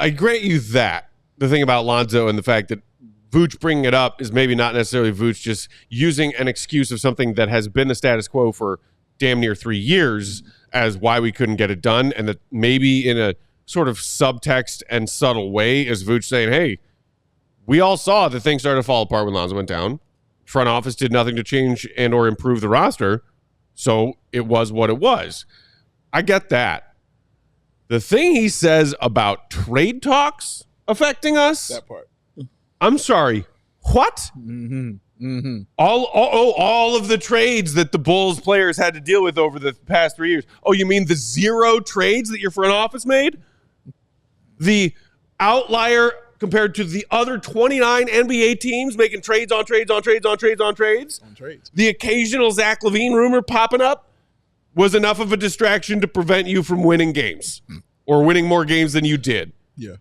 I grant you that. The thing about Lonzo and the fact that Vooch bringing it up is maybe not necessarily Vooch just using an excuse of something that has been the status quo for damn near 3 years as why we couldn't get it done, and that maybe in a sort of subtext and subtle way is Vooch saying, hey, we all saw that things started to fall apart when Lonzo went down. Front office did nothing to change and or improve the roster, so it was what it was. I get that. The thing he says about trade talks affecting us, that part. I'm sorry, what? All of the trades that the Bulls players had to deal with over the past 3 years. Oh, you mean the 0 trades that your front office made? The outlier compared to the other 29 NBA teams making trades on trades on trades on trades on trades? On trades. The occasional Zach LaVine rumor popping up was enough of a distraction to prevent you from winning games or winning more games than you did. Yeah.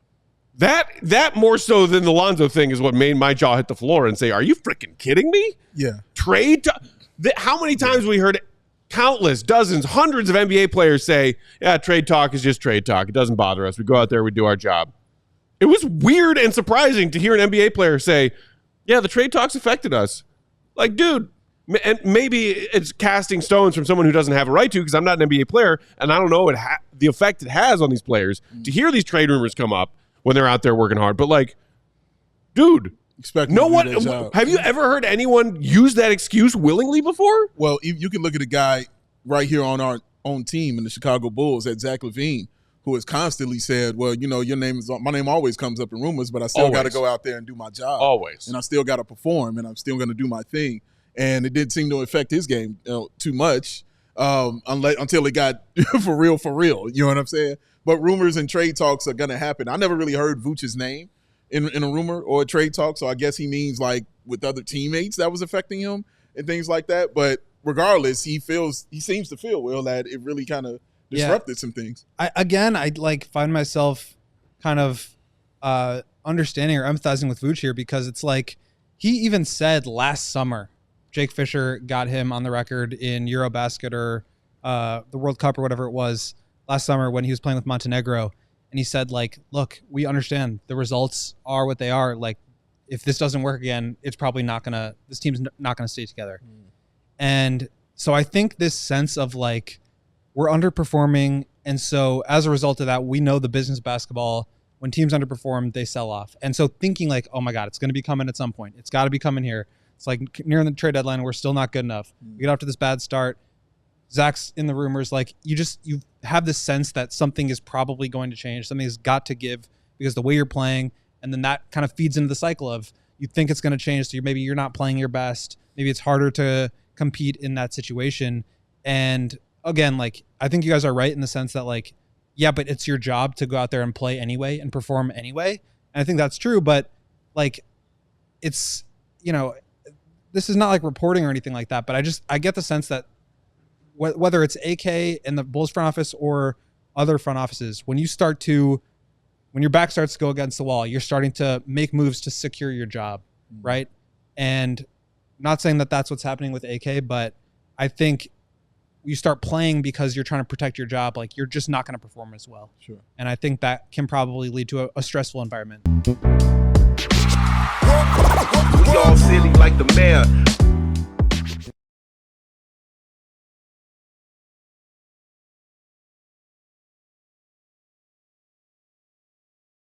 That more so than the Lonzo thing is what made my jaw hit the floor and say, are you freaking kidding me? Yeah. How many times we heard countless, dozens, hundreds of NBA players say, yeah, trade talk is just trade talk. It doesn't bother us. We go out there, we do our job. It was weird and surprising to hear an NBA player say, yeah, the trade talks affected us. Like, dude, and maybe it's casting stones from someone who doesn't have a right to, because I'm not an NBA player, and I don't know the effect it has on these players to hear these trade rumors come up when they're out there working hard. But like, dude, no one. Have you ever heard anyone use that excuse willingly before? Well, you can look at a guy right here on our own team in the Chicago Bulls, at Zach LaVine, who has constantly said, well, you know, my name always comes up in rumors, but I still got to go out there and do my job. Always. And I still got to perform, and I'm still going to do my thing. And it didn't seem to affect his game too much until it got for real. You know what I'm saying? But rumors and trade talks are going to happen. I never really heard Vooch's name in a rumor or a trade talk, so I guess he means like with other teammates that was affecting him and things like that. But regardless, he seems to feel, Will, that it really kind of disrupted some things. I like find myself kind of understanding or empathizing with Vooch here, because it's like he even said last summer, Jake Fisher got him on the record in Eurobasket or the World Cup or whatever it was last summer when he was playing with Montenegro. And he said, like, look, we understand the results are what they are. Like, if this doesn't work again, it's probably this team's not going to stay together. And so I think this sense of like, we're underperforming. And so as a result of that, we know the business of basketball, when teams underperform, they sell off. And so thinking like, oh my God, it's going to be coming at some point. It's got to be coming here. It's like nearing the trade deadline, we're still not good enough. We get off to this bad start. Zach's in the rumors. Like, you have this sense that something is probably going to change. Something has got to give because the way you're playing, and then that kind of feeds into the cycle of you think it's going to change. So maybe you're not playing your best. Maybe it's harder to compete in that situation. And again, like, I think you guys are right in the sense that like, yeah, but it's your job to go out there and play anyway and perform anyway. And I think that's true, but like, it's, you know, this is not like reporting or anything like that, but I get the sense that whether it's AK in the Bulls front office or other front offices, when your back starts to go against the wall, you're starting to make moves to secure your job, right? And not saying that that's what's happening with AK, but I think you start playing because you're trying to protect your job. Like, you're just not going to perform as well. Sure. And I think that can probably lead to a stressful environment. We all silly like the mayor.